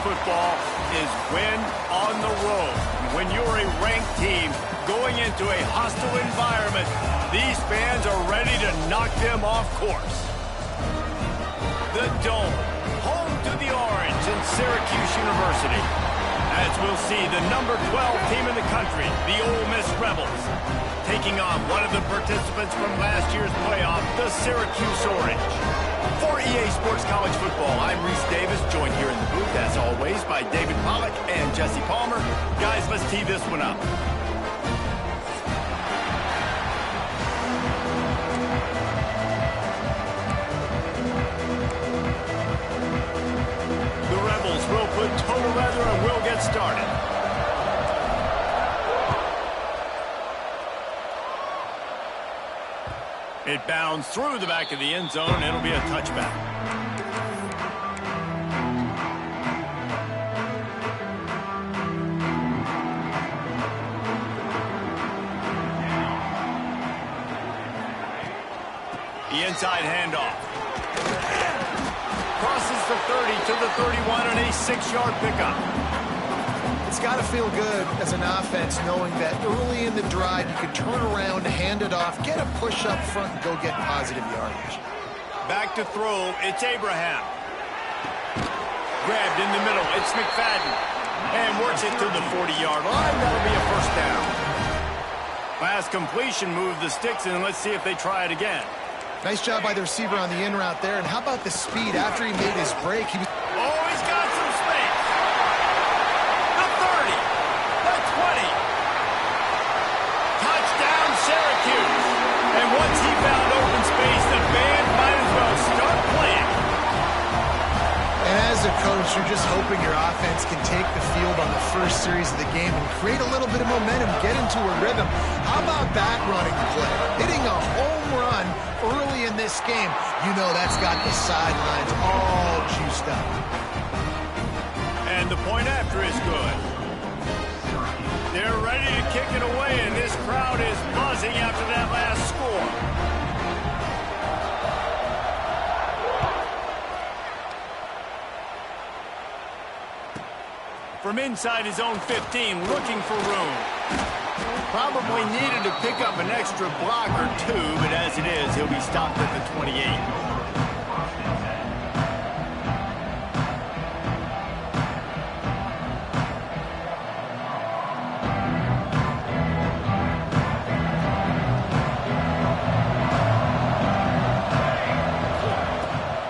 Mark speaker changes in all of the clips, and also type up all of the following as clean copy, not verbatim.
Speaker 1: football is win on the road. When you're a ranked team going into a hostile environment, these fans are ready to knock them off course. The Dome, home to the Orange and Syracuse University. As we'll see, the number 12 team in the country, the Ole Miss Rebels, taking on one of the participants from last year's playoff, the Syracuse Orange. For EA Sports College Football, I'm Reese Davis, joined here in the booth, as always, by David Pollack and Jesse Palmer. Guys, let's tee this one up. The Rebels will put total leather and we'll get started. It bounds through the back of the end zone. It'll be a touchback. The inside handoff. Crosses the 30 to the 31 on a 6-yard pickup.
Speaker 2: It's got to feel good as an offense knowing that early in the drive you can turn around, hand it off, get a push up front, and go get positive yardage.
Speaker 1: Back to throw, it's Abraham. Grabbed in the middle, it's McFadden. And works it to the 40-yard line. That'll be a first down. Last completion, move the sticks, and let's see if they try it again.
Speaker 2: Nice job by the receiver on the in route there. And how about the speed after he made his break? He was...
Speaker 1: Oh, he's got some space. The 30. The 20. Touchdown, Syracuse. And once he found open space, the band might as well start playing.
Speaker 2: And as a coach, you're just hoping your offense can take the field on the first series of the game and create a little bit of momentum, get into a rhythm. How about that running play? Hitting a home run early in this game. You know that's got the sidelines all juiced up.
Speaker 1: And the point after is good. They're ready to kick it away, and this crowd is buzzing after that last score. From inside his own 15, looking for room. Probably needed to pick up an extra block or two, but as it is, he'll be stopped at the 28.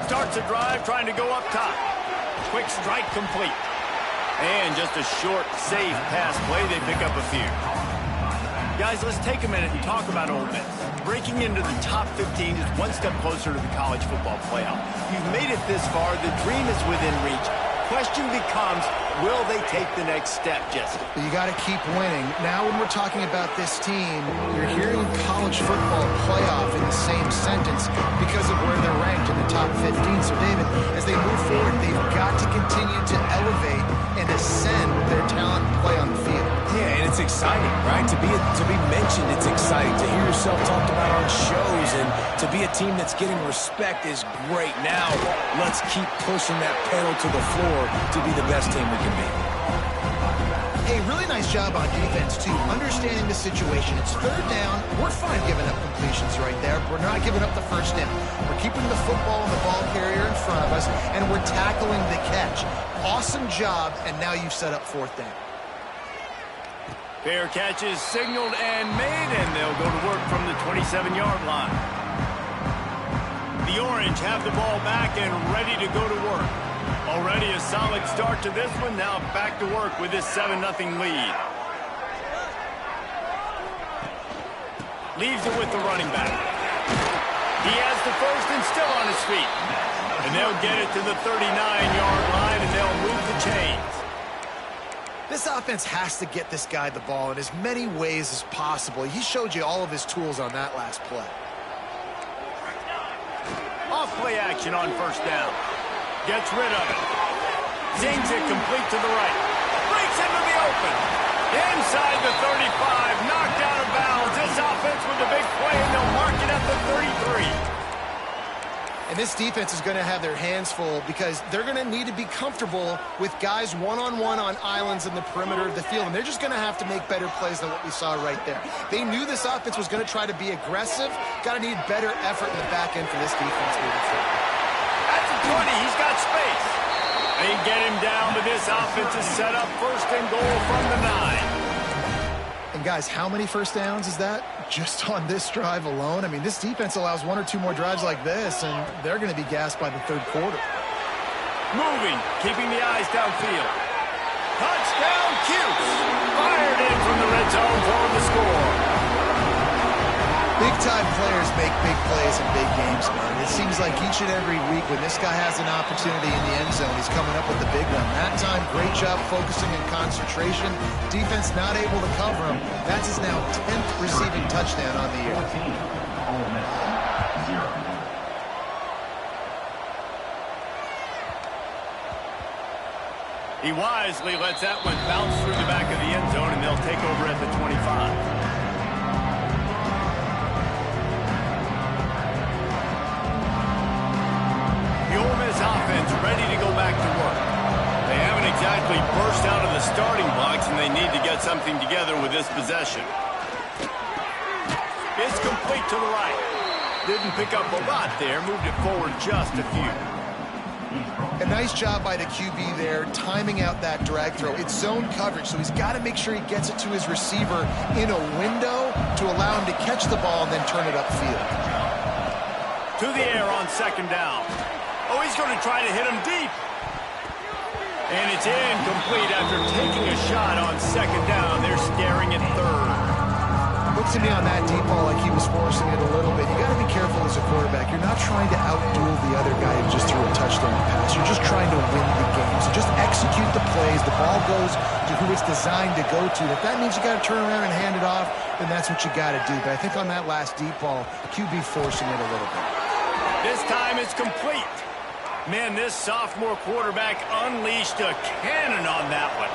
Speaker 1: Starts a drive, trying to go up top. Quick strike complete. And just a short, safe pass play. They pick up a few. Guys, let's take a minute and talk about Ole Miss. Breaking into the top 15 is one step closer to the college football playoff. You've made it this far. The dream is within reach. Question becomes, will they take the next step, Jesse?
Speaker 2: But you got to keep winning. Now when we're talking about this team, you're hearing college football playoff in the same sentence because of where they're ranked in the top 15. So, David, as they move forward, they've got to continue to elevate and ascend their talent and play on the field.
Speaker 3: Yeah, and it's exciting, right? To be mentioned, it's exciting. To hear yourself talked about on shows and to be a team that's getting respect is great. Now, let's keep pushing that pedal to the floor to be the best team we can be.
Speaker 2: Hey, really nice job on defense, too. Understanding the situation. It's third down. We're fine giving up completions right there. We're not giving up the first down. We're keeping the football and the ball carrier in front of us, and we're tackling the catch. Awesome job, and now you've set up fourth down.
Speaker 1: Fair catch is signaled and made, and they'll go to work from the 27-yard line. The Orange have the ball back and ready to go to work. Already a solid start to this one. Now back to work with this 7-0 lead. Leaves it with the running back. He has the first and still on his feet. And they'll get it to the 39-yard line, and they'll move the chains.
Speaker 2: This offense has to get this guy the ball in as many ways as possible. He showed you all of his tools on that last play.
Speaker 1: Off play action on first down. Gets rid of it. Zings it complete to the right. Breaks into the open. Inside the 35. Knocked out of bounds. This offense with a big play, and they'll mark it at the 33.
Speaker 2: And this defense is going to have their hands full because they're going to need to be comfortable with guys one-on-one on islands in the perimeter of the field. And they're just going to have to make better plays than what we saw right there. They knew this offense was going to try to be aggressive. Got to need better effort in the back end for this defense moving forward.
Speaker 1: At the 20, he's got space. They get him down, but this offense is set up first and goal from the 9.
Speaker 2: And guys, how many first downs is that just on this drive alone? I mean, this defense allows 1 or 2 more drives like this, and they're going to be gassed by the third quarter.
Speaker 1: Moving, keeping the eyes downfield. Touchdown, Cuse. Fired in from the red zone for the score.
Speaker 2: Big-time players make big plays in big games, man. It seems like each and every week when this guy has an opportunity in the end zone, he's coming up with the big one. That time, great job focusing and concentration. Defense not able to cover him. That's his now 10th receiving touchdown on the year.
Speaker 1: He wisely lets that one bounce through the back of the end zone, and they'll take over at the 25. Offense ready to go back to work. They haven't exactly burst out of the starting blocks, and they need to get something together with this possession. It's complete to the right. Didn't pick up a lot there, moved it forward just a few.
Speaker 2: A nice job by the QB there, timing out that drag throw. It's zone coverage, so he's got to make sure he gets it to his receiver in a window to allow him to catch the ball and then turn it upfield.
Speaker 1: To the air on second down. Oh, he's going to try to hit him deep. And it's incomplete after taking a shot on second down. They're staring at third.
Speaker 2: Looks to me on that deep ball like he was forcing it a little bit. You got to be careful as a quarterback. You're not trying to outduel the other guy who just threw a touchdown pass. You're just trying to win the game. So just execute the plays. The ball goes to who it's designed to go to. If that means you got to turn around and hand it off, then that's what you got to do. But I think on that last deep ball, QB forcing it a little bit.
Speaker 1: This time it's complete. Man, this sophomore quarterback unleashed a cannon on that one.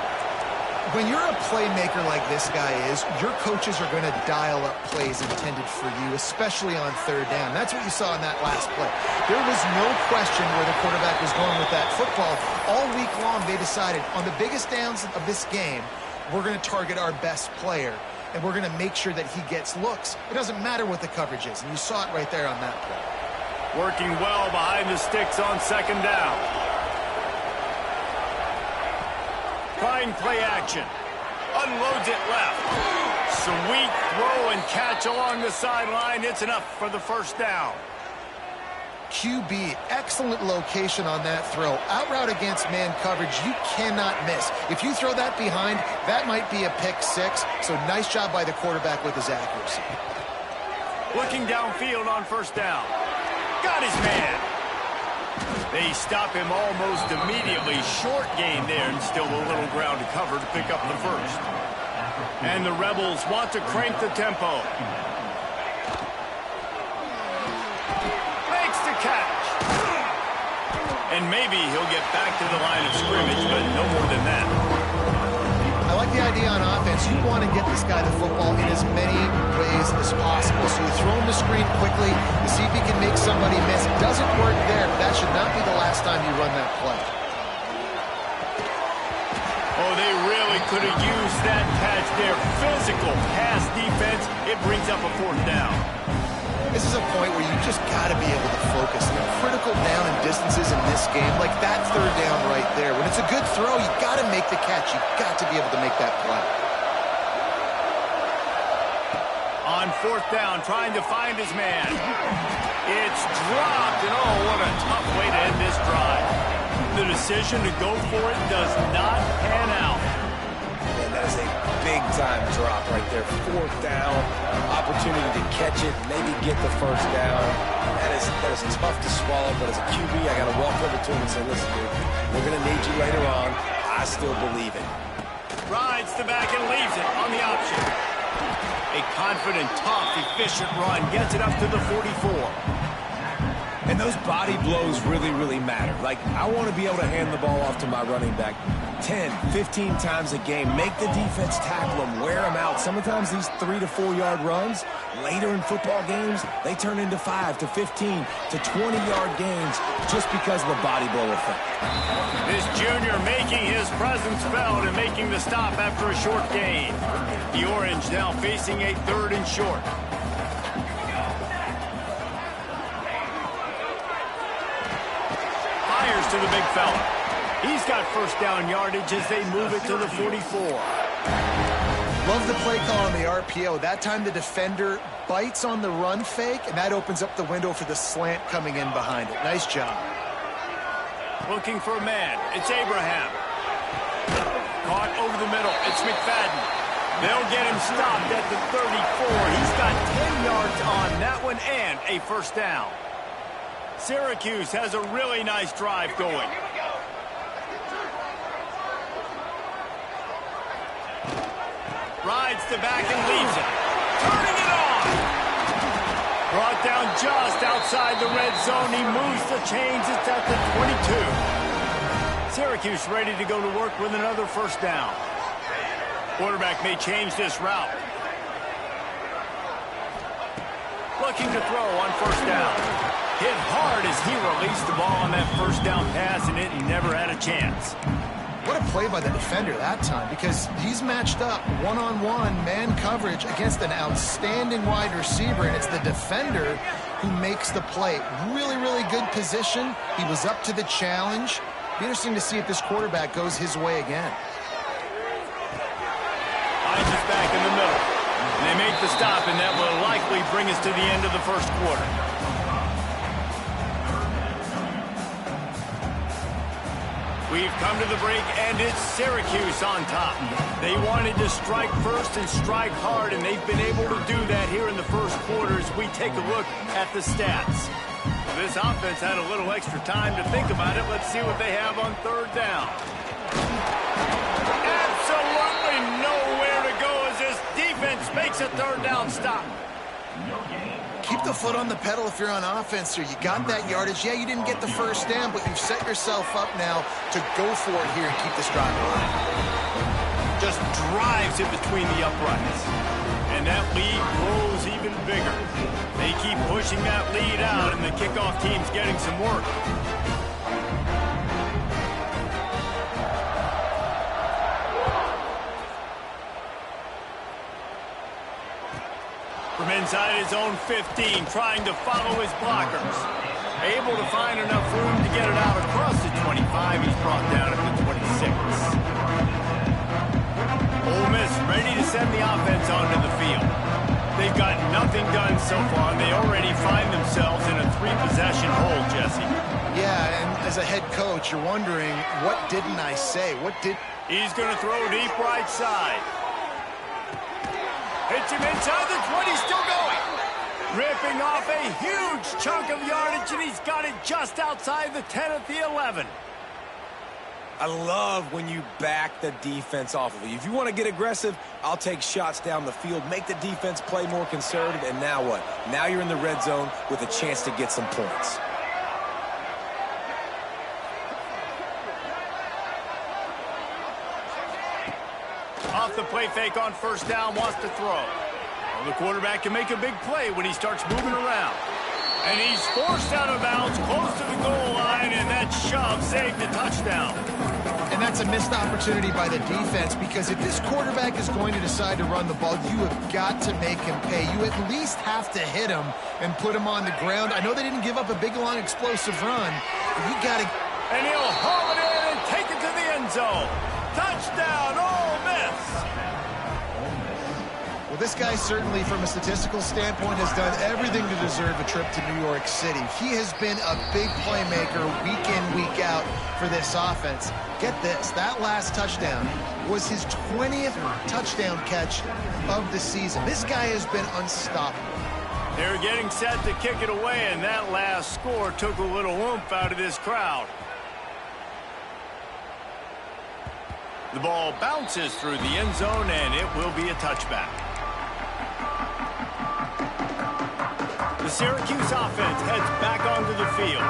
Speaker 2: When you're a playmaker like this guy is, your coaches are going to dial up plays intended for you, especially on third down. That's what you saw in that last play. There was no question where the quarterback was going with that football. All week long, they decided on the biggest downs of this game, we're going to target our best player, and we're going to make sure that he gets looks. It doesn't matter what the coverage is, and you saw it right there on that play.
Speaker 1: Working well behind the sticks on second down. Trying play action. Unloads it left. Sweet throw and catch along the sideline. It's enough for the first down.
Speaker 2: QB, excellent location on that throw. Out route against man coverage, you cannot miss. If you throw that behind, that might be a pick six. So nice job by the quarterback with his accuracy.
Speaker 1: Looking downfield on first down. Got his man. They stop him almost immediately. Short gain there, and still a little ground to cover to pick up the first. And the Rebels want to crank the tempo. Makes the catch. And maybe he'll get back to the line of scrimmage, but no more than that.
Speaker 2: I like the idea on offense. You want to get this guy the football in as many ways as possible. So you throw him the screen quickly to see if he can make somebody miss. It doesn't work there, but that should not be the last time you run that play.
Speaker 1: Oh, they really could have used that catch there. Physical pass defense. It brings up a fourth down.
Speaker 2: This is a point where you just got to be able to focus. The critical down and distances in this game, like that third down right there. When it's a good throw, you got to make the catch. You got to be able to make that play.
Speaker 1: On fourth down, trying to find his man. It's dropped, and oh, what a tough way to end this drive. The decision to go for it does not pan out.
Speaker 3: Man, that is a big-time drop right there. Fourth down, opportunity to catch it, maybe get the first down. That is tough to swallow, but as a QB, I got to walk over to him and say, listen, dude, we're going to need you later on. I still believe it.
Speaker 1: Rides the back and leaves it on the option. A confident, tough, efficient run gets it up to the 44.
Speaker 3: And those body blows really, really matter. Like, I want to be able to hand the ball off to my running back 10, 15 times a game. Make the defense tackle them, wear them out. Sometimes these 3 to 4 yard runs, later in football games, they turn into 5 to 15 to 20 yard gains just because of the body blow effect.
Speaker 1: This junior making his presence felt and making the stop after a short gain. The Orange now facing a 3rd and short. Fires to the big fella. He's got first down yardage as they move it to the 44.
Speaker 2: Love the play call on the RPO. That time the defender bites on the run fake, and that opens up the window for the slant coming in behind it. Nice job.
Speaker 1: Looking for a man. It's Abraham. Caught over the middle. It's McFadden. They'll get him stopped at the 34. He's got 10 yards on that one and a first down. Syracuse has a really nice drive going. Rides the back and leaves it. Turning it on. Brought down just outside the red zone. He moves the chains. It's at the 22. Syracuse ready to go to work with another first down. Quarterback may change this route. Looking to throw on first down. Hit hard as he released the ball on that first down pass, and it never had a chance.
Speaker 2: What a play by the defender that time, because he's matched up one-on-one man coverage against an outstanding wide receiver, and it's the defender who makes the play. Really, really good position. He was up to the challenge. Be interesting to see if this quarterback goes his way again.
Speaker 1: Hines is back in the middle. They make the stop, and that will likely bring us to the end of the first quarter. We've come to the break, and it's Syracuse on top. They wanted to strike first and strike hard, and they've been able to do that here in the first quarter as we take a look at the stats. This offense had a little extra time to think about it. Let's see what they have on 3rd down. Absolutely nowhere to go as this defense makes a 3rd down stop.
Speaker 2: Keep the foot on the pedal if you're on offense here. You got that yardage. Yeah, you didn't get the first down, but you've set yourself up now to go for it here and keep this drive alive.
Speaker 1: Just drives it between the uprights. And that lead grows even bigger. They keep pushing that lead out, and the kickoff team's getting some work. From inside his own 15, trying to follow his blockers. Able to find enough room to get it out across the 25. He's brought down at the 26. Ole Miss ready to send the offense onto the field. They've got nothing done so far, and they already find themselves in a 3-possession hole, Jesse.
Speaker 2: Yeah, and as a head coach, you're wondering, what didn't I say?
Speaker 1: He's going to throw deep right side. Hits him inside the 20, still going. Ripping off a huge chunk of yardage, and he's got it just outside the 10 at the 11.
Speaker 3: I love when you back the defense off of you. If you want to get aggressive, I'll take shots down the field, make the defense play more conservative, and now what? Now you're in the red zone with a chance to get some points.
Speaker 1: Off the play fake on first down, wants to throw. Well, the quarterback can make a big play when he starts moving around. And he's forced out of bounds close to the goal line, and that shove saved the touchdown.
Speaker 2: And that's a missed opportunity by the defense, because if this quarterback is going to decide to run the ball, you have got to make him pay. You at least have to hit him and put him on the ground. I know they didn't give up a big, long, explosive run, but you got to...
Speaker 1: And he'll haul it in and take it to the end zone. Touchdown, Ole Miss!
Speaker 2: Well, this guy certainly, from a statistical standpoint, has done everything to deserve a trip to New York City. He has been a big playmaker week in, week out for this offense. Get this, that last touchdown was his 20th touchdown catch of the season. This guy has been unstoppable.
Speaker 1: They're getting set to kick it away, and that last score took a little oomph out of this crowd. The ball bounces through the end zone, and it will be a touchback. The Syracuse offense heads back onto the field.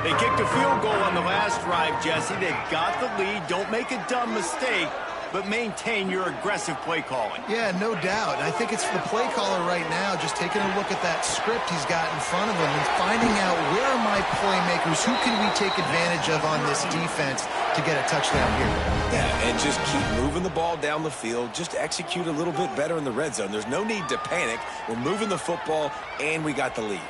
Speaker 1: They kicked a field goal on the last drive, Jesse. They've got the lead. Don't make a dumb mistake, but maintain your aggressive play calling.
Speaker 2: Yeah, no doubt. I think it's the play caller right now just taking a look at that script he's got in front of him and finding out where are my playmakers, who can we take advantage of on this defense to get a touchdown here.
Speaker 3: Yeah, and just keep moving the ball down the field. Just execute a little bit better in the red zone. There's no need to panic. We're moving the football, and we got the lead.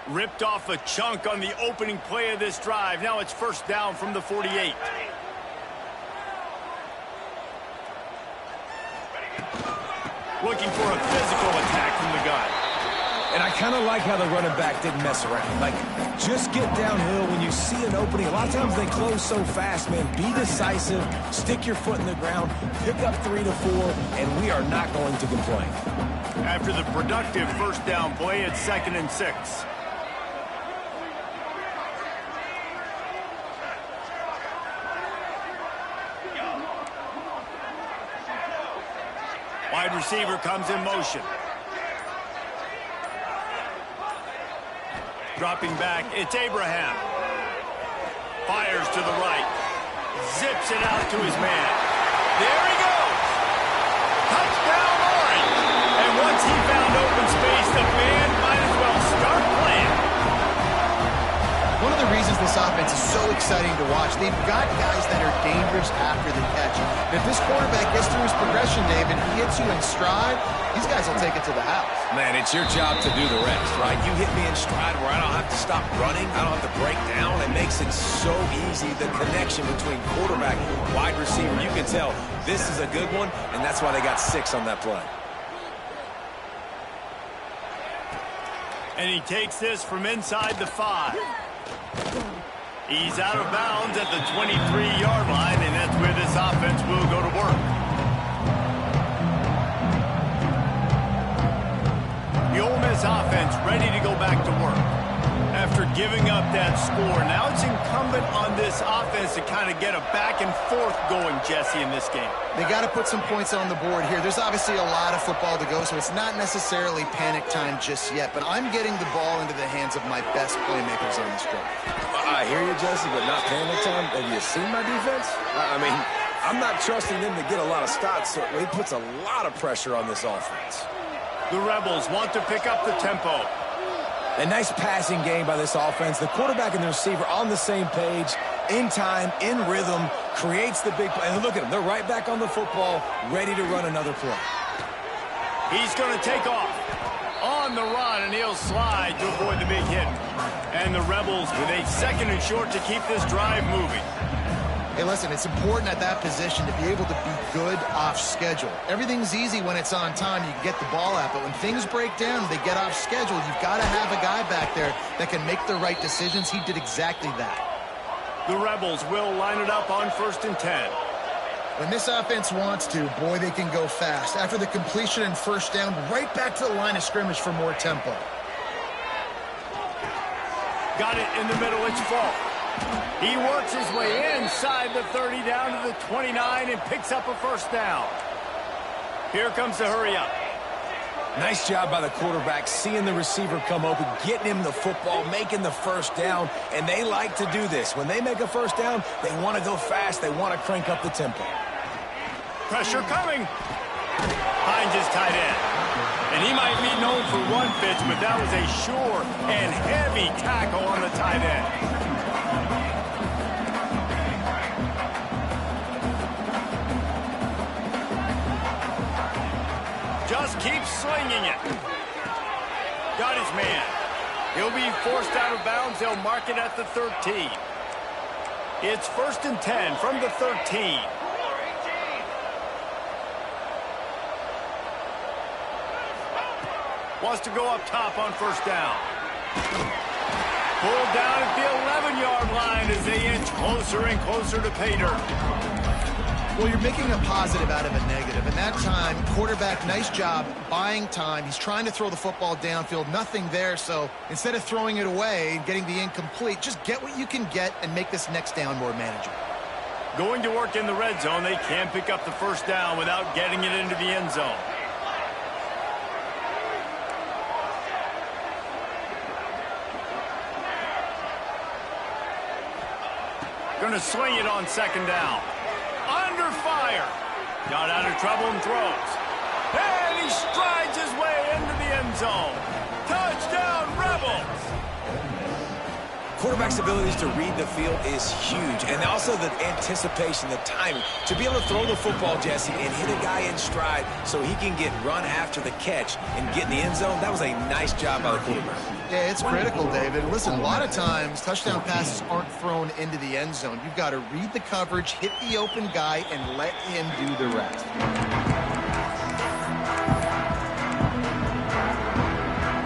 Speaker 1: Ripped off a chunk on the opening play of this drive. Now it's first down from the 48. Looking for a physical attack from the gun.
Speaker 3: And I kind of like how the running back didn't mess around. Like, just get downhill when you see an opening. A lot of times they close so fast, man. Be decisive, stick your foot in the ground, pick up 3 to 4, and we are not going to complain.
Speaker 1: After the productive first down play, it's 2nd and 6. Wide receiver comes in motion. Dropping back, it's Abraham. Fires to the right. Zips it out to his man. There he goes. Touchdown, Orange. And once he found open space, the band might as well start playing.
Speaker 2: One of the reasons this offense is so exciting to watch, they've got guys that are dangerous after the catch. And if this quarterback gets through his progression, Dave, and he hits you in stride, these guys will take it to the house.
Speaker 3: Man, it's your job to do the rest, right? You hit me in stride where I don't have to stop running. I don't have to break down. It makes it so easy, the connection between quarterback and wide receiver. You can tell this is a good one, and that's why they got 6 on that play.
Speaker 1: And he takes this from inside the 5. He's out of bounds at the 23-yard line, and that's where this offense will go to work. The Ole Miss offense ready to go back to work. After giving up that score, now it's incumbent on this offense to kind of get a back and forth going, Jesse, in this game.
Speaker 2: They got to put some points on the board here. There's obviously a lot of football to go, so it's not necessarily panic time just yet, but I'm getting the ball into the hands of my best playmakers on this drive.
Speaker 3: I hear you, Jesse, but not panic time. Have you seen my defense? I mean, I'm not trusting them to get a lot of stops, so it puts a lot of pressure on this offense.
Speaker 1: The Rebels want to pick up the tempo.
Speaker 3: A nice passing game by this offense. The quarterback and the receiver on the same page, in time, in rhythm, creates the big play. And look at them. They're right back on the football, ready to run another play.
Speaker 1: He's going to take off on the run, and he'll slide to avoid the big hit. And the Rebels with a 2nd and short to keep this drive moving.
Speaker 2: Hey, listen, it's important at that position to be able to be good off schedule. Everything's easy when it's on time. You can get the ball out, but when things break down, they get off schedule. You've got to have a guy back there that can make the right decisions. He did exactly that.
Speaker 1: The Rebels will line it up on 1st and 10.
Speaker 2: When this offense wants to, boy, they can go fast. After the completion and first down, right back to the line of scrimmage for more tempo.
Speaker 1: Got it in the middle. It's Falk. He works his way inside the 30 down to the 29 and picks up a first down. Here comes the hurry up.
Speaker 3: Nice job by the quarterback, seeing the receiver come open, getting him the football, making the first down, and they like to do this. When they make a first down, they want to go fast. They want to crank up the tempo.
Speaker 1: Pressure coming. Finds his tight end. And he might be known for one pitch, but that was a sure and heavy tackle on the tight end. Just keeps slinging it. Got his man. He'll be forced out of bounds. They'll mark it at the 13. It's 1st and 10 from the 13. Wants to go up top on first down. Pulled down at the 11-yard line as they inch closer and closer to pay dirt.
Speaker 2: Well, you're making a positive out of a negative. And that time, quarterback, nice job buying time. He's trying to throw the football downfield. Nothing there. So instead of throwing it away and getting the incomplete, just get what you can get and make this next down more manageable.
Speaker 1: Going to work in the red zone, they can pick up the first down without getting it into the end zone. Going to swing it on second down. Under fire. Got out of trouble and throws. And he strides his way into the end zone. Touchdown, Rebels!
Speaker 3: Quarterback's abilities to read the field is huge, and also the anticipation, the timing. To be able to throw the football, Jesse, and hit a guy in stride so he can get run after the catch and get in the end zone, that was a nice job by the quarterback.
Speaker 2: Yeah, it's critical, David. Listen, a lot of times, touchdown passes aren't thrown into the end zone. You've got to read the coverage, hit the open guy, and let him do the rest.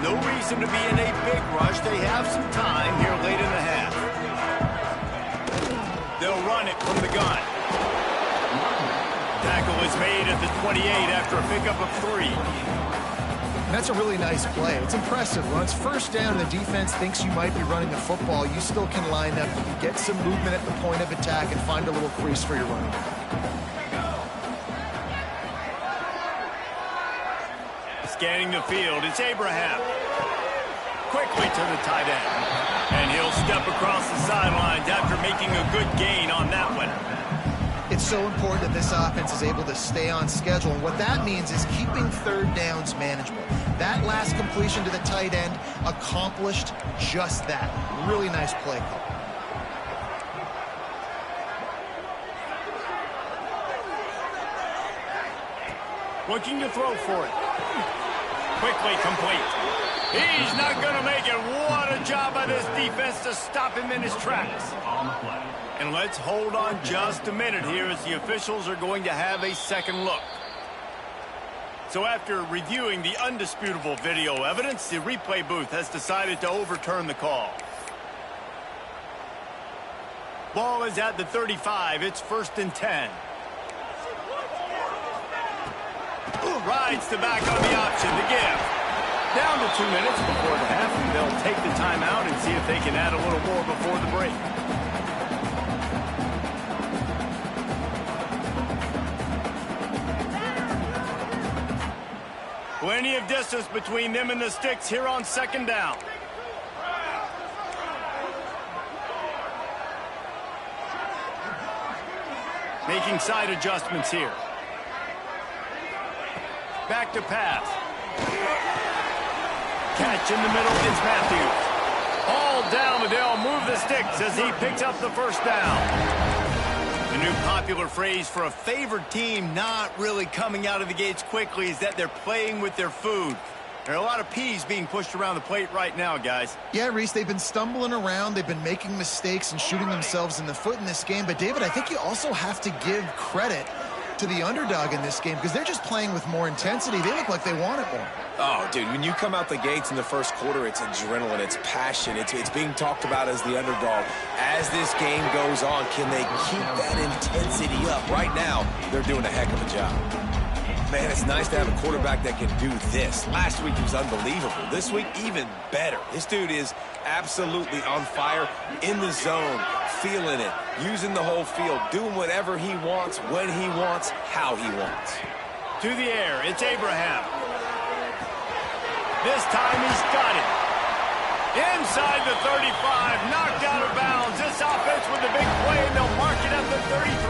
Speaker 1: No reason to be in a big rush. They have some time here late in the half. They'll run it from the gun. Tackle is made at the 28 after a pickup of 3.
Speaker 2: And that's a really nice play. It's impressive. When it's first down and the defense thinks you might be running the football, you still can line up, get some movement at the point of attack, and find a little crease for your running back.
Speaker 1: Scanning the field, it's Abraham. Quickly to the tight end. And he'll step across the sidelines after making a good gain on that one.
Speaker 2: It's so important that this offense is able to stay on schedule. And what that means is keeping third downs manageable. That last completion to the tight end accomplished just that. Really nice play call.
Speaker 1: Looking to throw for it. Quickly complete. He's not going to make it. What a job by this defense to stop him in his tracks. And let's hold on just a minute here as the officials are going to have a second look. So after reviewing the undisputable video evidence, the replay booth has decided to overturn the call. Ball is at the 35. It's 1st and 10. Rides the back on the option to give. Down to 2 minutes before the half, and they'll take the timeout and see if they can add a little more before the break. Plenty of distance between them and the sticks here on second down. Making side adjustments here. Back to pass. Catch in the middle is Matthews. All down, but they'll move the sticks as he picks up the first down. The new popular phrase for a favored team not really coming out of the gates quickly is that they're playing with their food. There are a lot of peas being pushed around the plate right now, guys.
Speaker 2: Yeah, Reese, they've been stumbling around. They've been making mistakes and shooting themselves in the foot in this game. But, David, I think you also have to give credit to the underdog in this game because they're just playing with more intensity. They look like they want it more.
Speaker 3: Oh, dude, when you come out the gates in the first quarter, it's adrenaline, it's passion, it's being talked about as the underdog. As this game goes on, can they keep that intensity up? Right now, they're doing a heck of a job. Man, it's nice to have a quarterback that can do this. Last week, he was unbelievable. This week, even better. This dude is absolutely on fire, in the zone, feeling it, using the whole field, doing whatever he wants, when he wants, how he wants.
Speaker 1: To the air, it's Abraham. This time he's got it. Inside the 35, knocked out of bounds. This offense with the big play, and they'll mark it at the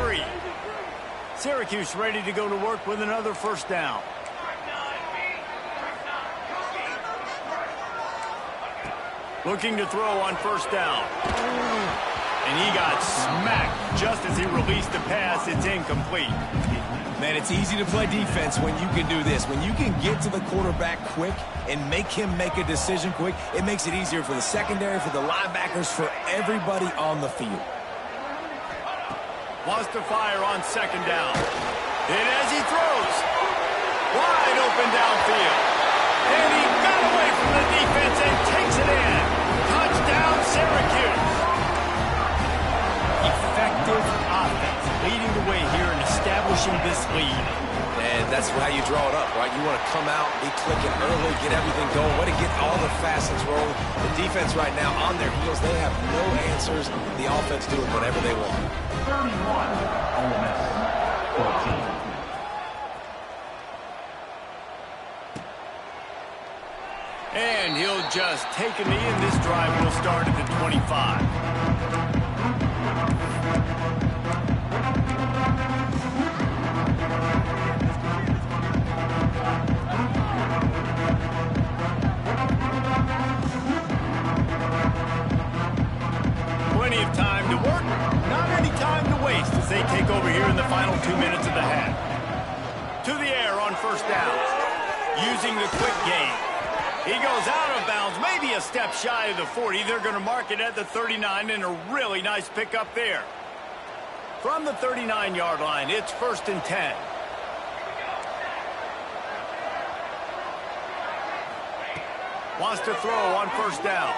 Speaker 1: 33. Syracuse ready to go to work with another first down. Looking to throw on first down. And he got smacked just as he released the pass. It's incomplete.
Speaker 3: Man, it's easy to play defense when you can do this. When you can get to the quarterback quick and make him make a decision quick, it makes it easier for the secondary, for the linebackers, for everybody on the field.
Speaker 1: Wants to fire on second down. And as he throws, wide open downfield. And he got away from the defense and takes it in. Touchdown, Syracuse. Effective offense leading the way here and establishing this lead.
Speaker 3: And that's how you draw it up, right? You want to come out, be clicking early, get everything going, want to get all the facets rolling. The defense right now on their heels, they have no answers. The offense doing whatever they want.
Speaker 4: 31, Ole Miss 14.
Speaker 1: And he'll just take a knee, and this drive will start at the 25. Plenty of time to work, not any time to waste as they take over here in the final 2 minutes of the half. To the air on first down, using the quick game. He goes out of bounds, maybe a step shy of the 40. They're going to mark it at the 39, and a really nice pickup there. From the 39-yard line, it's 1st and 10. Wants to throw on first down.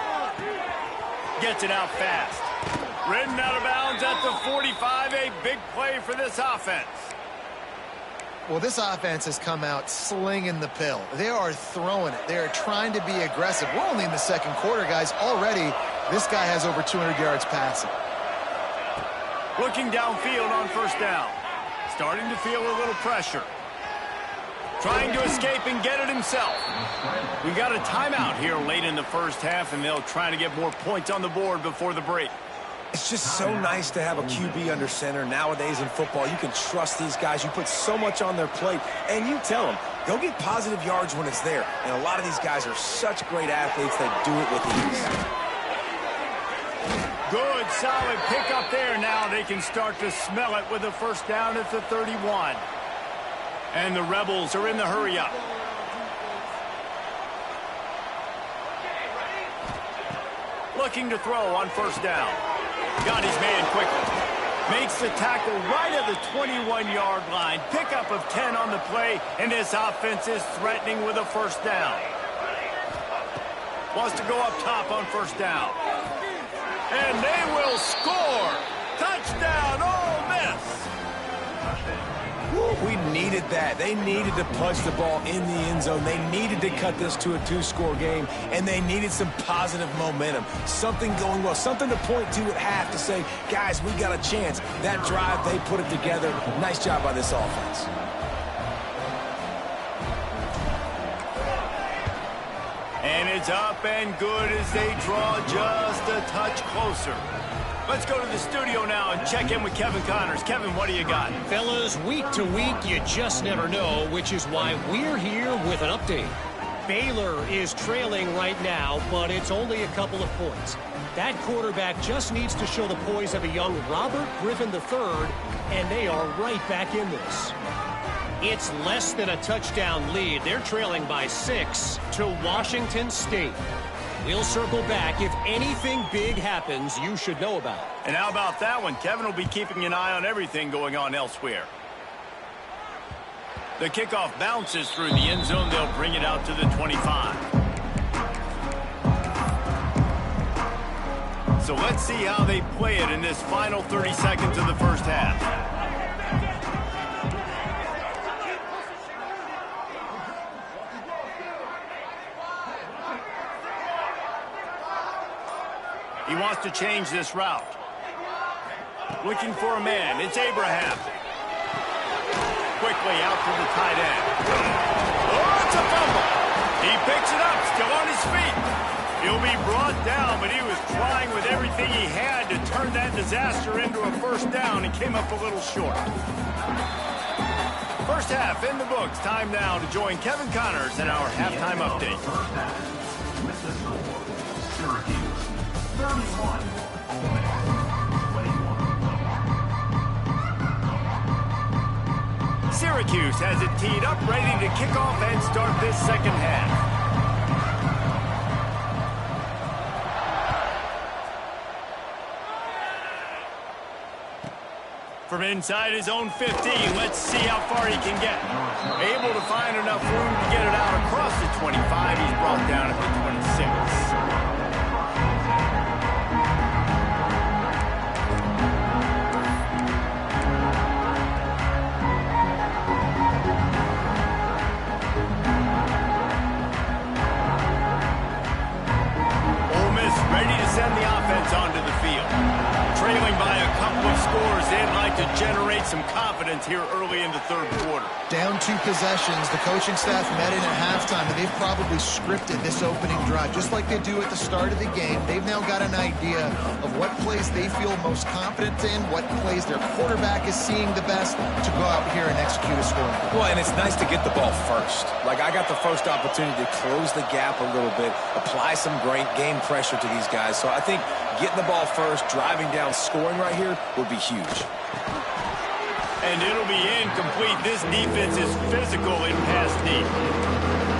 Speaker 1: Gets it out fast. Ridden out of bounds at the 45, a big play for this offense.
Speaker 2: Well, this offense has come out slinging the pill. They are throwing it. They are trying to be aggressive. We're only in the second quarter, guys. Already, this guy has over 200 yards passing.
Speaker 1: Looking downfield on first down. Starting to feel a little pressure. Trying to escape and get it himself. We got a timeout here late in the first half, and they'll try to get more points on the board before the break.
Speaker 3: It's just so nice to have a QB under center. Nowadays in football, you can trust these guys. You put so much on their plate, and you tell them, go get positive yards when it's there. And a lot of these guys are such great athletes that do it with ease.
Speaker 1: Good, solid pickup there. Now they can start to smell it with a first down at the 31. And the Rebels are in the hurry-up. Looking to throw on first down. Got his man quickly. Makes the tackle right at the 21-yard line. Pickup of 10 on the play, and this offense is threatening with a first down. Wants to go up top on first down. And they will score. Touchdown, Ole Miss.
Speaker 3: We needed that. They needed to punch the ball in the end zone. They needed to cut this to a 2-score game, and they needed some positive momentum. Something going well, something to point to at half to say, guys, we got a chance. That drive, they put it together. Nice job by this offense.
Speaker 1: And it's up and good as they draw just a touch closer. Let's go to the studio now and check in with Kevin Connors. Kevin, what do you got?
Speaker 5: Fellas, week to week, you just never know, which is why we're here with an update. Baylor is trailing right now, but it's only a couple of points. That quarterback just needs to show the poise of a young Robert Griffin III, and they are right back in this. It's less than a touchdown lead. They're trailing by 6 to Washington State. We'll circle back. If anything big happens, you should know about it.
Speaker 1: And how about that one? Kevin will be keeping an eye on everything going on elsewhere. The kickoff bounces through the end zone. They'll bring it out to the 25. So let's see how they play it in this final 30 seconds of the first half. He wants to change this route. Looking for a man. It's Abraham. Quickly out to the tight end. Oh, it's a fumble. He picks it up, still on his feet. He'll be brought down, but he was trying with everything he had to turn that disaster into a first down and came up a little short. First half in the books. Time now to join Kevin Connors in our halftime update.
Speaker 4: Syracuse 31, Ole Miss 21.
Speaker 1: Syracuse has it teed up, ready to kick off and start this second half. From inside his own 15, let's see how far he can get. Able to find enough room to get it out across the 25. He's brought down at the 26. Ole Miss ready to send the offense onto the field. trailing by a couple of scores, they'd like to generate some confidence here early in the third quarter.
Speaker 2: Down 2 possessions, the coaching staff met in at halftime, and they've probably scripted this opening drive, just like they do at the start of the game. They've now got an idea of what plays they feel most confident in, what plays their quarterback is seeing the best to go out here and execute a scoring.
Speaker 3: Well, and it's nice to get the ball first. Like, I got the first opportunity to close the gap a little bit, apply some great game pressure to these guys. So I think getting the ball first, driving down, scoring right here would be huge.
Speaker 1: And it'll be incomplete. This defense is physical in pass deep.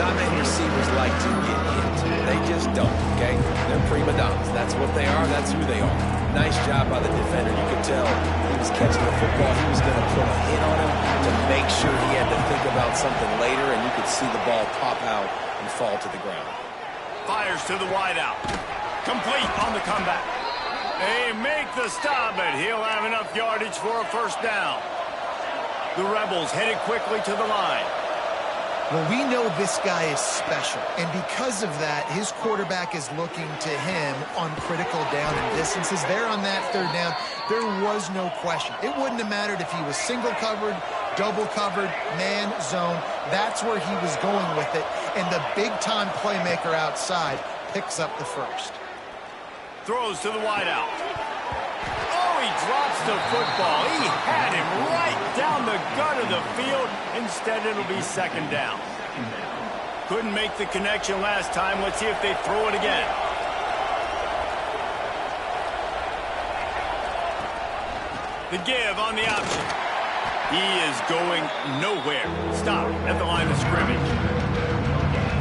Speaker 3: Not many receivers like to get hit. They just don't, okay? They're prima donnas. That's what they are. That's who they are. Nice job by the defender. You could tell he was catching the football. He was going to put a hit on him to make sure he had to think about something later, and you could see the ball pop out and fall to the ground.
Speaker 1: Fires to the wideout. Complete on the comeback. They make the stop, but he'll have enough yardage for a first down. The Rebels headed quickly to the line.
Speaker 2: Well, we know this guy is special, and because of that, his quarterback is looking to him on critical down and distances. There on that third down, there was no question. It wouldn't have mattered if he was single covered, double covered, man, zone. That's where he was going with it, and the big-time playmaker outside picks up the first.
Speaker 1: Throws to the wideout. Oh, he drops the football. He had him right down the gut of the field. Instead, it'll be second down. Couldn't make the connection last time. Let's see if they throw it again. The give on the option. He is going nowhere. Stop at the line of scrimmage.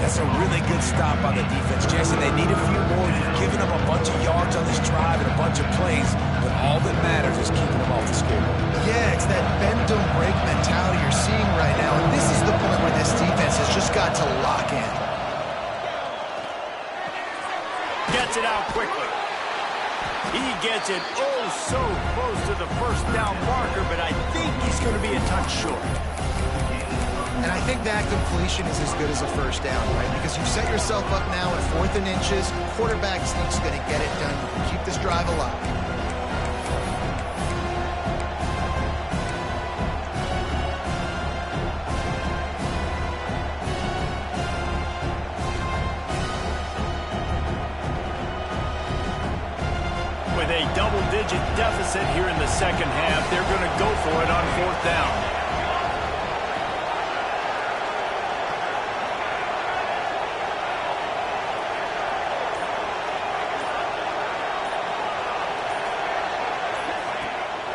Speaker 3: That's a really good stop by the defense, Jason. They need a few more. You've given them a bunch of yards on this drive and a bunch of plays, but all that matters is keeping them off the scoreboard. Yeah,
Speaker 2: it's that bend don't break mentality you're seeing right now, and this is the point where this defense has just got to lock in.
Speaker 1: Gets it out quickly. He gets it oh so close to the first down marker, but I think he's going to be a touch short.
Speaker 2: And I think that completion is as good as a first down, right? Because you've set yourself up now at 4th and inches. Quarterback sneak's going to get it done. Keep this drive alive.
Speaker 1: With a double-digit deficit here in the second half, they're going to go for it on 4th down.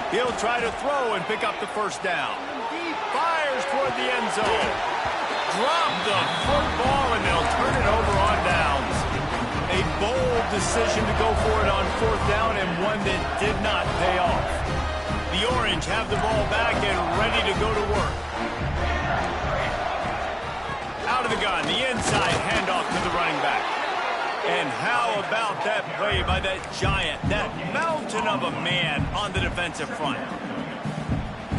Speaker 1: He'll try to throw and pick up the first down. He fires toward the end zone. Drop the football, and they'll turn it over on downs. A bold decision to go for it on 4th down, and one that did not pay off. The Orange have the ball back and ready to go to work. Out of the gun, the inside handoff to the running back. And how about that play by that giant, that mountain of a man on the defensive front?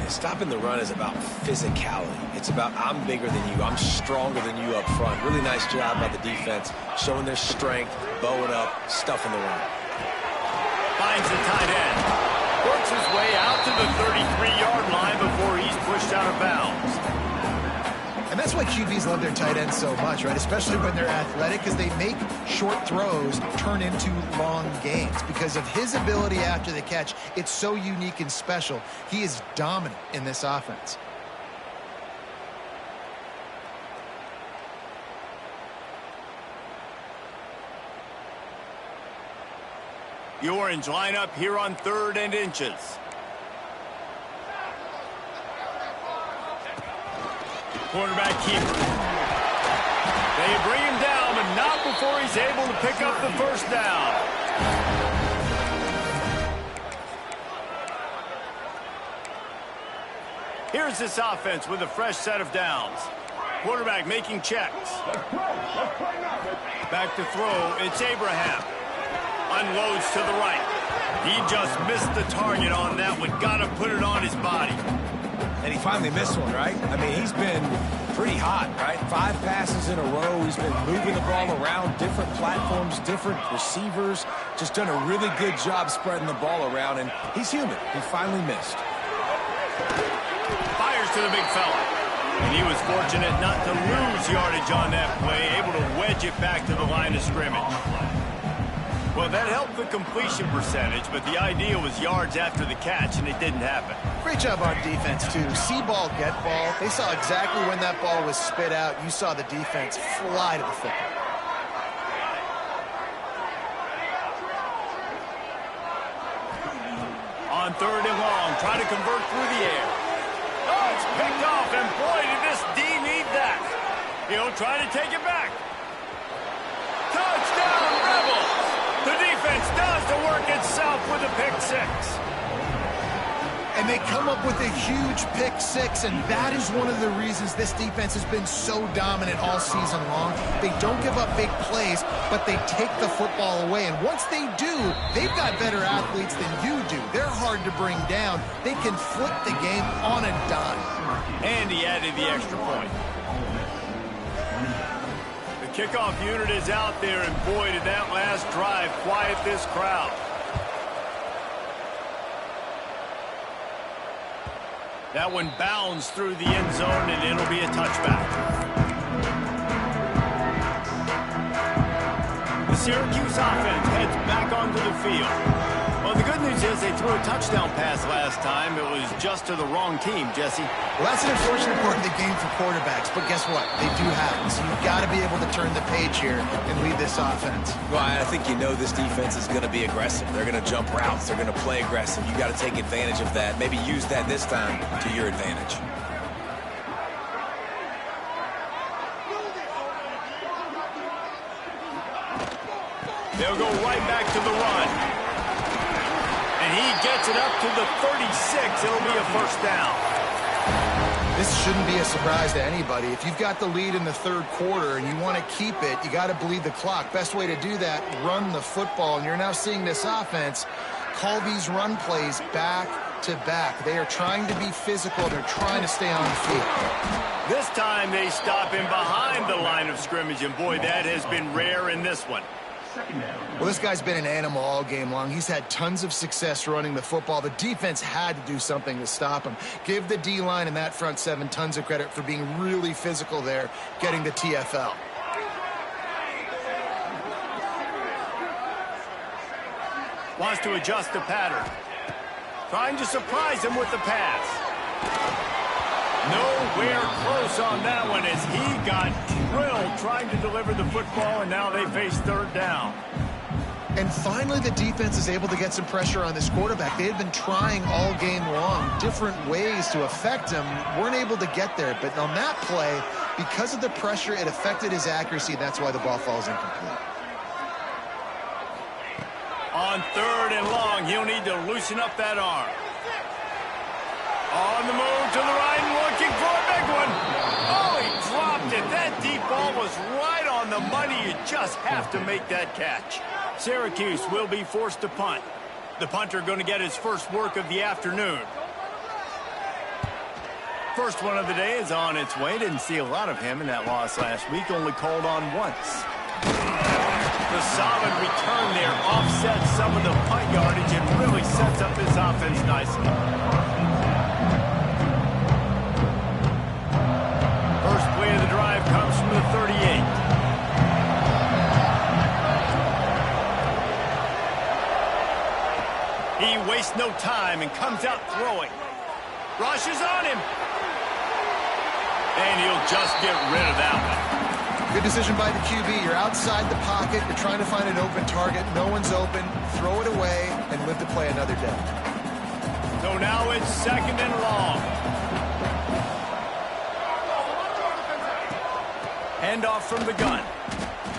Speaker 3: Stopping the run is about physicality. It's about I'm bigger than you, I'm stronger than you up front. Really nice job by the defense, showing their strength, bowing up, stuffing the run.
Speaker 1: Finds the tight end. Works his way out to the 33-yard line before he's pushed out of bounds.
Speaker 2: And that's why QBs love their tight ends so much, right? Especially when they're athletic, because they make short throws turn into long gains. Because of his ability after the catch, it's so unique and special. He is dominant in this offense.
Speaker 1: The Orange line up here on 3rd and inches. Quarterback keeper. They bring him down, but not before he's able to pick up the first down. Here's this offense with a fresh set of downs. Quarterback making checks. Back to throw, it's Abraham. Unloads to the right. He just missed the target on that one. Got to put it on his body.
Speaker 3: And he finally missed one, right? I mean, he's been pretty hot, right? 5 passes in a row. He's been moving the ball around, different platforms, different receivers. Just done a really good job spreading the ball around, and he's human. He finally missed.
Speaker 1: Fires to the big fella. And he was fortunate not to lose yardage on that play, able to wedge it back to the line of scrimmage. Well, that helped the completion percentage, but the idea was yards after the catch, and it didn't happen.
Speaker 2: Great job on defense, too. See ball, get ball. They saw exactly when that ball was spit out. You saw the defense fly to the football.
Speaker 1: On 3rd and long, try to convert through the air. Oh, it's picked off, and boy, did this D need that. He'll try to take it back. Touchdown, Rebels! The defense does the work itself with a pick 6.
Speaker 2: And they come up with a huge pick 6, and that is one of the reasons this defense has been so dominant all season long. They don't give up big plays, but they take the football away. And once they do, they've got better athletes than you do. They're hard to bring down. They can flip the game on a dime.
Speaker 1: And he added the extra point. The kickoff unit is out there, and boy, did that last drive quiet this crowd. That one bounds through the end zone, and it'll be a touchback. The Syracuse offense heads back onto the field. Well, the good news is they threw a touchdown pass last time. It was just to the wrong team, Jesse.
Speaker 2: Well, that's an unfortunate part of the game for quarterbacks, but guess what? They do happen. So you've got to be able to turn the page here and lead this offense.
Speaker 3: Well, I think you know this defense is going to be aggressive. They're going to jump routes. They're going to play aggressive. You got to take advantage of that. Maybe use that this time to your advantage.
Speaker 1: They'll go right back to the run. And he gets it up to the 36. It'll be a first down.
Speaker 2: This shouldn't be a surprise to anybody. If you've got the lead in the 3rd quarter and you want to keep it, you got to bleed the clock. Best way to do that, run the football. And you're now seeing this offense call these run plays back to back. They are trying to be physical. They're trying to stay on the field.
Speaker 1: This time they stop him behind the line of scrimmage, and boy, that has been rare in this one.
Speaker 2: Well, this guy's been an animal all game long. He's had tons of success running the football. The defense had to do something to stop him. Give the D-line and that front 7 tons of credit for being really physical there, getting the TFL.
Speaker 1: Wants to adjust the pattern. Trying to surprise him with the pass. Nowhere close on that one as he got drilled trying to deliver the football, and now they face 3rd down.
Speaker 2: And finally, the defense is able to get some pressure on this quarterback. They had been trying all game long different ways to affect him. Weren't able to get there. But on that play, because of the pressure, it affected his accuracy. That's why the ball falls incomplete.
Speaker 1: On 3rd and long, he'll need to loosen up that arm. On the move to the right, looking for a big one. Oh, he dropped it. That deep ball was right on the money. You just have to make that catch. Syracuse will be forced to punt. The punter going to get his first work of the afternoon. First one of the day is on its way. Didn't see a lot of him in that loss last week. Only called on once. The solid return there offsets some of the punt yardage and really sets up this offense nicely. First play of the drive comes from the 38. He wastes no time and comes out throwing. Rushes on him. And he'll just get rid of that one.
Speaker 2: Good decision by the QB. You're outside the pocket. You're trying to find an open target. No one's open. Throw it away and live to play another day.
Speaker 1: So now it's 2nd and long. Handoff from the gun.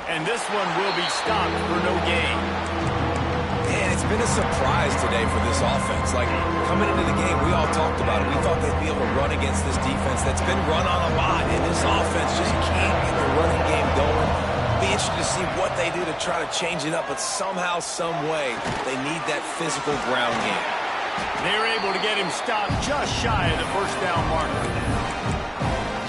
Speaker 1: And this one will be stopped for no gain.
Speaker 3: Man, it's been a surprise today for this offense. Like, coming into the game, we all talked about it. We thought they'd be able to run against this defense that's been run on a lot, and this offense just can't get the running game going. Be interested to see what they do to try to change it up, but somehow, some way, they need that physical ground game.
Speaker 1: They're able to get him stopped just shy of the first down marker.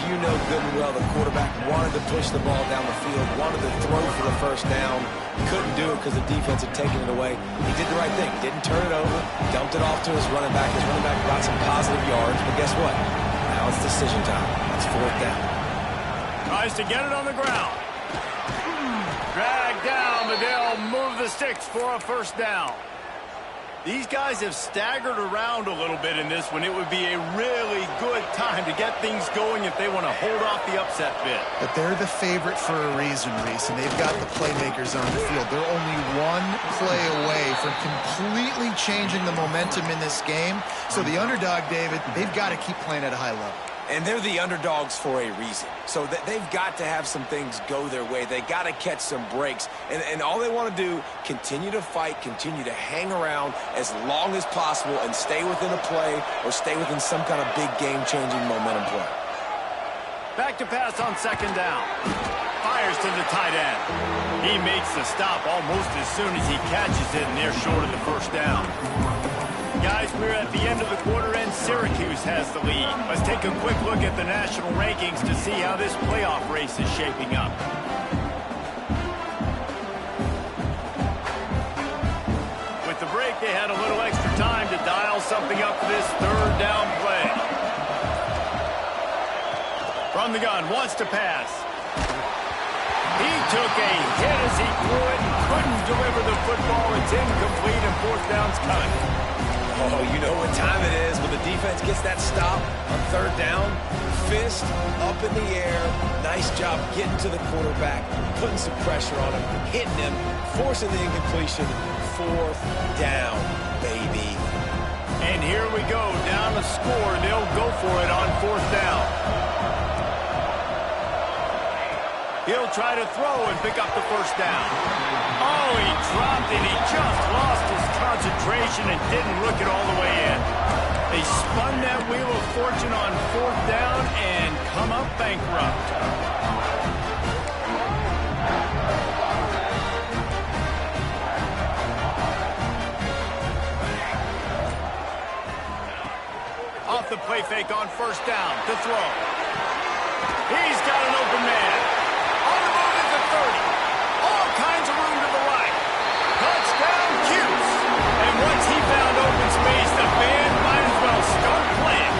Speaker 3: You you know good and well the quarterback wanted to push the ball down the field, wanted to throw for the first down, couldn't do it because the defense had taken it away. He did the right thing. Didn't turn it over, dumped it off to his running back. His running back got some positive yards, but guess what? Now it's decision time. It's fourth down.
Speaker 1: Tries to get it on the ground. Dragged down, but they'll move the sticks for a first down. These guys have staggered around a little bit in this one. It would be a really good time to get things going if they want to hold off the upset bid.
Speaker 2: But they're the favorite for a reason, Reese, and they've got the playmakers on the field. They're only one play away from completely changing the momentum in this game. So the underdog, David, they've got to keep playing at a high level.
Speaker 3: And they're the underdogs for a reason. So they've got to have some things go their way. They got to catch some breaks. And all they want to do, continue to fight, continue to hang around as long as possible and stay within a play or stay within some kind of big game-changing momentum play.
Speaker 1: Back to pass on second down. Fires to the tight end. He makes the stop almost as soon as he catches it, and they're short of the first down. Guys, we're at the end of the quarter, and Syracuse has the lead. Let's take a quick look at the national rankings to see how this playoff race is shaping up. With the break, they had a little extra time to dial something up for this third down play. From the gun, wants to pass. He took a hit as he threw it and couldn't deliver the football. It's incomplete, and fourth down's coming.
Speaker 3: Oh, you know what time it is when the defense gets that stop on third down. Fist up in the air. Nice job getting to the quarterback, putting some pressure on him, hitting him, forcing the incompletion. Fourth down, baby.
Speaker 1: And here we go, down the score. They'll go for it on fourth down. He'll try to throw and pick up the first down. Oh, he dropped it. He just lost his concentration and didn't look it all the way in. They spun that wheel of fortune on fourth down and come up bankrupt. Off the play fake on first down to throw. He's got an open man. On the move at the 30. All kinds of room to the right. Touchdown, Cuse. And once he found open space, the band might as well start playing.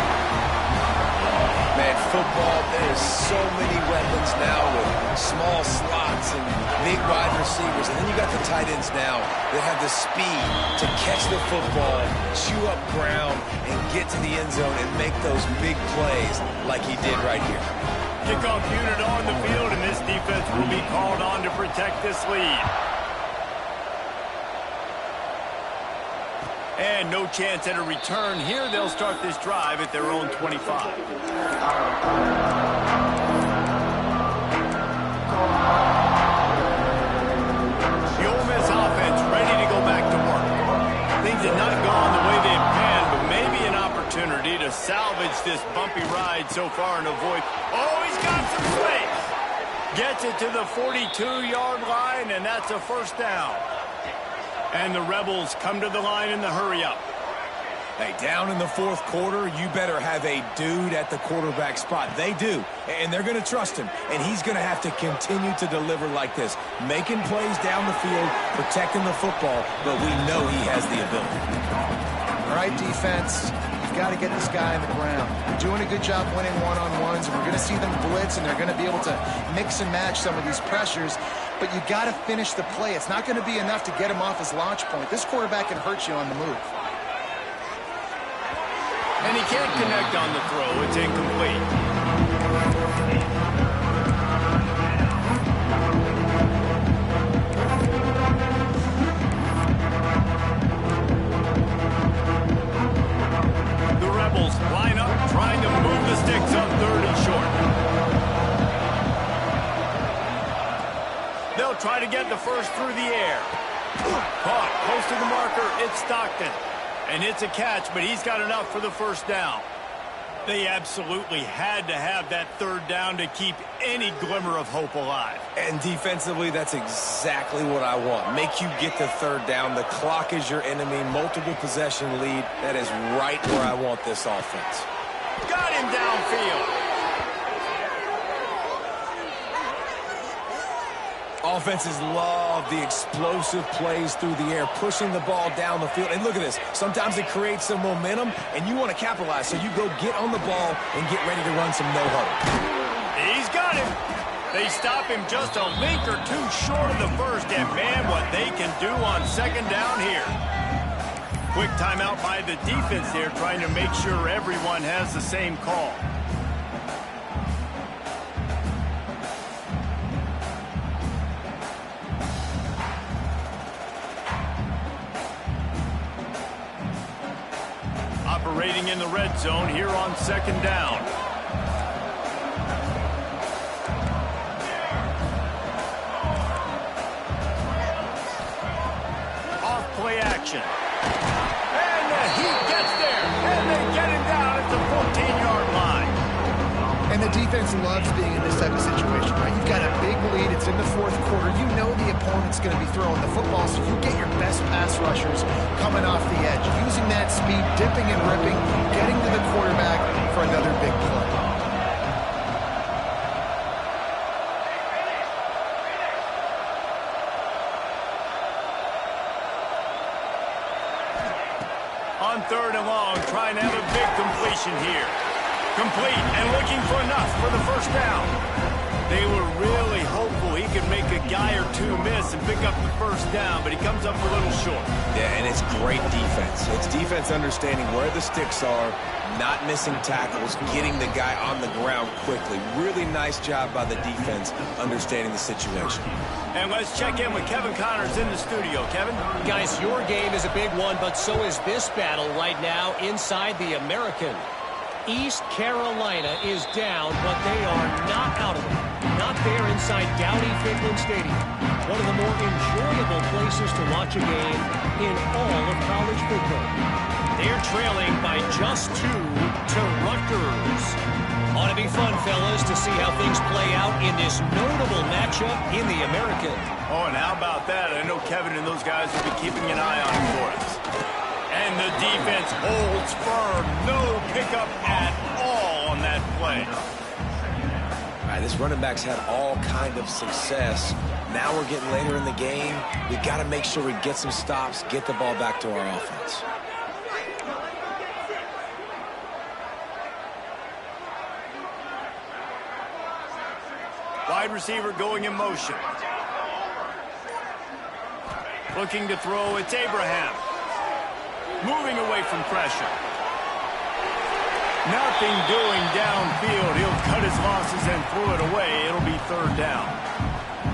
Speaker 3: Man, football, there's so many weapons now with small slots and big wide receivers. And then you got the tight ends now that have the speed to catch the football, chew up ground, and get to the end zone and make those big plays like he did right here.
Speaker 1: Kickoff unit on the field, and this defense will be called on to protect this lead. And no chance at a return here. They'll start this drive at their own 25. The Ole Miss offense ready to go back to work. Things had not gone the way they had planned, but maybe an opportunity to salvage this bumpy ride so far and avoid... Oh, he's got some space! Gets it to the 42-yard line, and that's a first down. And the Rebels come to the line in the hurry-up.
Speaker 3: Hey, down in the fourth quarter, you better have a dude at the quarterback spot. They do, and they're going to trust him. And he's going to have to continue to deliver like this, making plays down the field, protecting the football, but we know he has the ability.
Speaker 2: All right, defense, you've got to get this guy on the ground. You're doing a good job winning one-on-ones, and we're going to see them blitz, and they're going to be able to mix and match some of these pressures. But you got to finish the play. It's not going to be enough to get him off his launch point. This quarterback can hurt you on the move.
Speaker 1: And he can't connect on the throw. It's incomplete. The Rebels line up, trying to move the sticks on third and short. They'll try to get the first through the air. Caught close to the marker. It's Stockton. And it's a catch, but he's got enough for the first down. They absolutely had to have that third down to keep any glimmer of hope alive.
Speaker 3: And defensively, that's exactly what I want. Make you get the third down. The clock is your enemy. Multiple possession lead. That is right where I want this offense.
Speaker 1: Got him downfield.
Speaker 3: Offenses love the explosive plays through the air, pushing the ball down the field. And look at this. Sometimes it creates some momentum, and you want to capitalize. So you go get on the ball and get ready to run some no-huddle.
Speaker 1: He's got him. They stop him just a link or two short of the first. And, man, what they can do on second down here. Quick timeout by the defense there, trying to make sure everyone has the same call. Operating in the red zone here on second down. Off play action. And he gets there. And they get him down at the 14-yard line.
Speaker 2: And the defense loves being in this type of situation, right? You've got a big lead. It's in the fourth quarter. You know the opponent's going to be throwing the football, so you get your best pass rushers coming off the edge, using that speed, dipping and ripping, getting to the quarterback for another big play.
Speaker 1: On third and long, trying to have a big completion here. Complete and looking for enough for the first down. They were really hopeful he could make a guy or two miss and pick up the first down, but he comes up a little short.
Speaker 3: Yeah, and it's great defense. It's defense understanding where the sticks are, not missing tackles, getting the guy on the ground quickly. Really nice job by the defense understanding the situation.
Speaker 1: And let's check in with Kevin Connors in the studio. Kevin?
Speaker 5: Guys, your game is a big one, but so is this battle right now inside the American. East Carolina is down, but they are not out of it. Not there inside Dowdy-Finklen Stadium. One of the more enjoyable places to watch a game in all of college football. They're trailing by just 2 to Rutgers. Ought to be fun, fellas, to see how things play out in this notable matchup in the American.
Speaker 1: Oh, and how about that? I know Kevin and those guys will be keeping an eye on it for us. And the defense holds firm. No pickup at all on that play.
Speaker 3: All right, this running back's had all kind of success. Now we're getting later in the game. We got to make sure we get some stops, get the ball back to our offense.
Speaker 1: Wide receiver going in motion. Looking to throw, it's Abraham. Moving away from pressure. Nothing doing downfield. He'll cut his losses and throw it away. It'll be third down.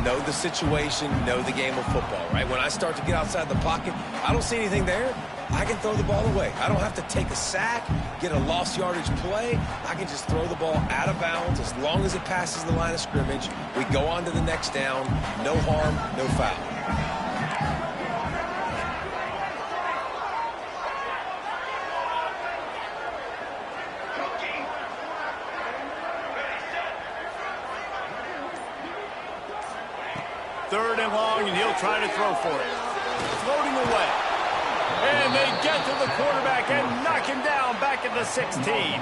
Speaker 3: Know the situation, know the game of football, right? When I start to get outside the pocket, I don't see anything there. I can throw the ball away. I don't have to take a sack, get a lost yardage play. I can just throw the ball out of bounds as long as it passes the line of scrimmage. We go on to the next down. No harm, no foul.
Speaker 1: Third and long, and he'll try to throw for it. Floating away. And they get to the quarterback and knock him down back at the 16.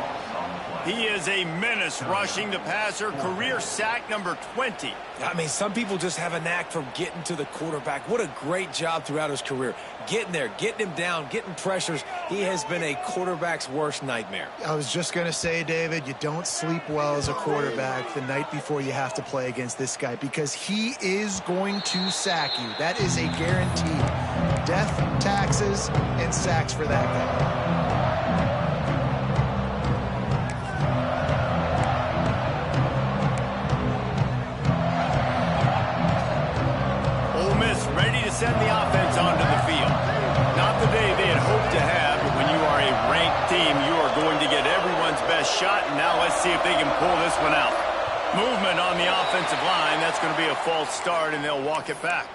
Speaker 1: He is a menace rushing the passer. Career sack number 20.
Speaker 3: I mean, some people just have a knack for getting to the quarterback. What a great job throughout his career. Getting there, getting him down, getting pressures. He has been a quarterback's worst nightmare.
Speaker 2: I was just going to say, David, you don't sleep well as a quarterback the night before you have to play against this guy because he is going to sack you. That is a guarantee. Death, taxes, and sacks for that guy.
Speaker 1: Send the offense onto the field. Not the day they had hoped to have, but when you are a ranked team, you are going to get everyone's best shot, and now let's see if they can pull this one out. Movement on the offensive line, that's going to be a false start, and they'll walk it back.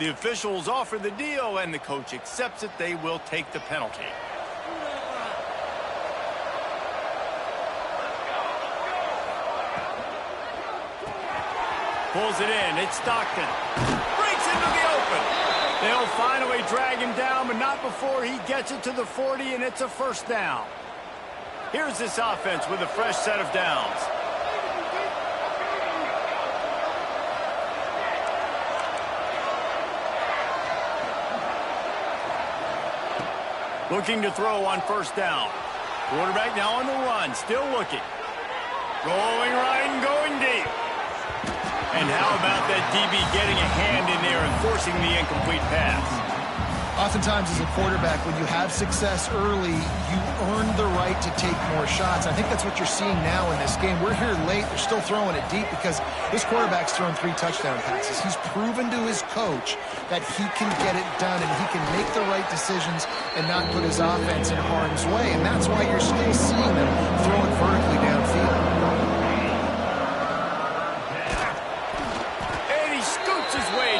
Speaker 1: The officials offer the deal, and the coach accepts it. They will take the penalty. Pulls it in. It's Stockton. Breaks into the open. They'll finally drag him down, but not before he gets it to the 40, and it's a first down. Here's this offense with a fresh set of downs. Looking to throw on first down. Quarterback now on the run, still looking. Going right and going deep. And how about that DB getting a hand in there and forcing the incomplete pass?
Speaker 2: Oftentimes as a quarterback, when you have success early, you earn the right to take more shots. I think that's what you're seeing now in this game. We're here late. They're still throwing it deep because this quarterback's thrown 3 touchdown passes. He's proven to his coach that he can get it done and he can make the right decisions and not put his offense in harm's way. And that's why you're still seeing them throw it vertically downfield.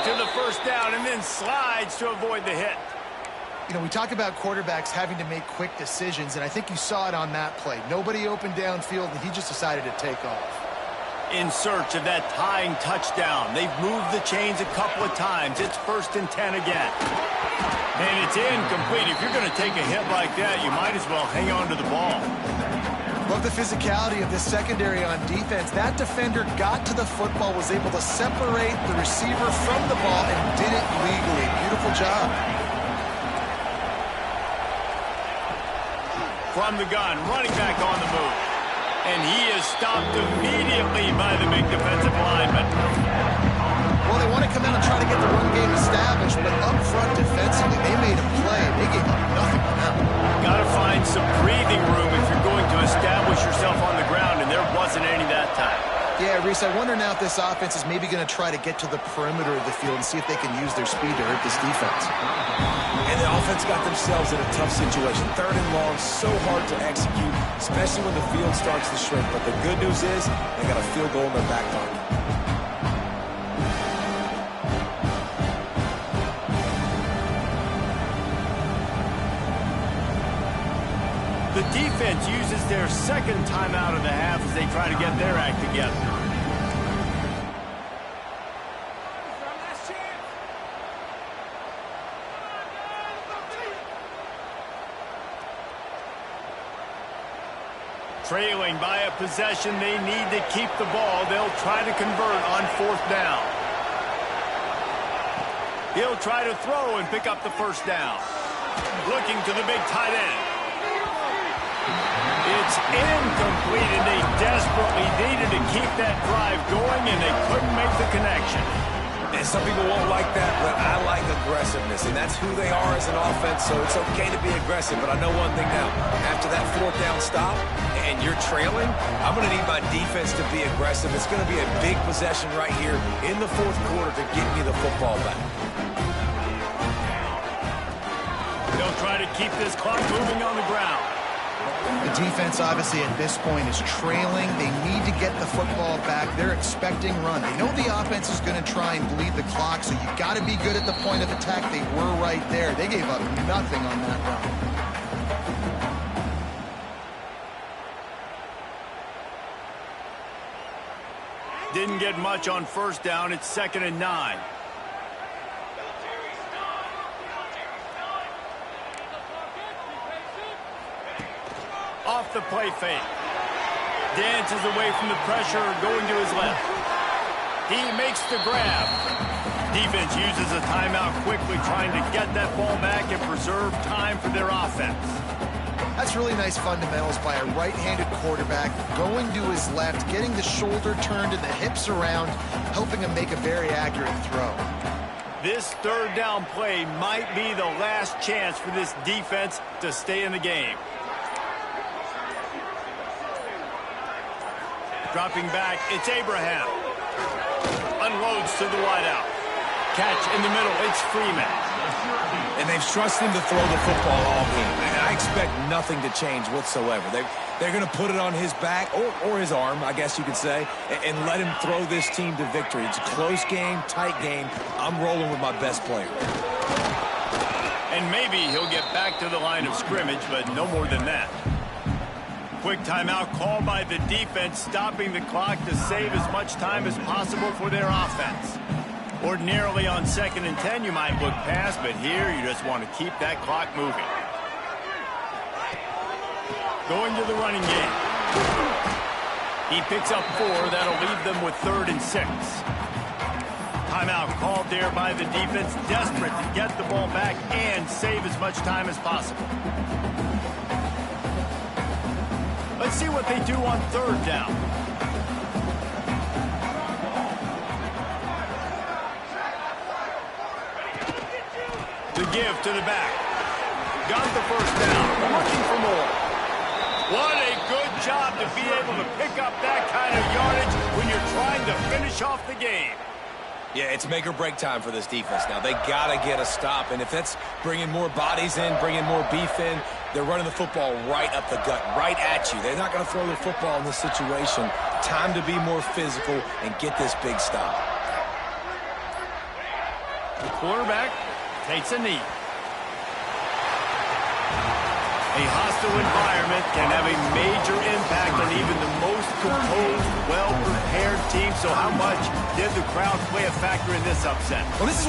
Speaker 1: To the first down and then slides to avoid the hit.
Speaker 2: You know, we talk about quarterbacks having to make quick decisions, and I think you saw it on that play. Nobody opened downfield, and he just decided to take off.
Speaker 1: In search of that tying touchdown. They've moved the chains a couple of times. It's 1st and 10 again. And it's incomplete. If you're going to take a hit like that, you might as well hang on to the ball.
Speaker 2: Love the physicality of this secondary on defense. That defender got to the football, was able to separate the receiver from the ball, and did it legally. Beautiful job.
Speaker 1: From the gun, running back on the move. And he is stopped immediately by the big defensive lineman.
Speaker 2: Well, they want to come out and try to get the run game established, but up front defensively, they made a play. They gave up nothing on that one.
Speaker 1: Got to find some breathing room if you're going to establish yourself on the ground, and there wasn't any that time.
Speaker 2: Yeah, Reese, I wonder now if this offense is maybe going to try to get to the perimeter of the field and see if they can use their speed to hurt this defense.
Speaker 3: And the offense got themselves in a tough situation. 3rd and long, so hard to execute, especially when the field starts to shrink. But the good news is they got a field goal in their back pocket.
Speaker 1: The defense uses their 2nd timeout of the half as they try to get their act together. Trailing by a possession, they need to keep the ball. They'll try to convert on 4th down. He'll try to throw and pick up the first down. Looking to the big tight end. It's incomplete, and they desperately needed to keep that drive going, and they couldn't make the connection.
Speaker 3: And some people won't like that, but I like aggressiveness, and that's who they are as an offense, so it's okay to be aggressive. But I know one thing now. After that 4th down stop and you're trailing, I'm going to need my defense to be aggressive. It's going to be a big possession right here in the 4th quarter to get me the football back.
Speaker 1: They'll try to keep this clock moving on the ground.
Speaker 2: The defense, obviously, at this point is trailing. They need to get the football back. They're expecting run. They know the offense is going to try and bleed the clock, so you've got to be good at the point of attack. They were right there. They gave up nothing on that run.
Speaker 1: Didn't get much on first down. It's 2nd and 9. Off the play fake. Dances away from the pressure, going to his left. He makes the grab. Defense uses a timeout quickly, trying to get that ball back and preserve time for their offense.
Speaker 2: That's really nice fundamentals by a right-handed quarterback, going to his left, getting the shoulder turned and the hips around, helping him make a very accurate throw.
Speaker 1: This 3rd down play might be the last chance for this defense to stay in the game. Dropping back, it's Abraham. Unloads to the wideout. Catch in the middle, it's Freeman.
Speaker 3: And they've trusted him to throw the football all game. And I expect nothing to change whatsoever. They're going to put it on his back, or his arm, I guess you could say, and let him throw this team to victory. It's a close game, tight game. I'm rolling with my best player.
Speaker 1: And maybe he'll get back to the line of scrimmage, but no more than that. Quick timeout called by the defense, stopping the clock to save as much time as possible for their offense. Ordinarily on 2nd and 10, you might look past, but here you just want to keep that clock moving. Going to the running game. He picks up 4. That'll leave them with 3rd and 6. Timeout called there by the defense, desperate to get the ball back and save as much time as possible. Let's see what they do on third down. The give to the back. Got the first down. Looking for more. What a good job to be able to pick up that kind of yardage when you're trying to finish off the game.
Speaker 3: Yeah, it's make or break time for this defense now. They got to get a stop, and if that's bringing more bodies in, bringing more beef in, they're running the football right up the gut, right at you. They're not going to throw the football in this situation. Time to be more physical and get this big stop.
Speaker 1: The quarterback takes a knee. A hostile environment can have a major impact on even the most composed, well-prepared team. So how much did the crowd play a factor in this upset?
Speaker 3: Well, this is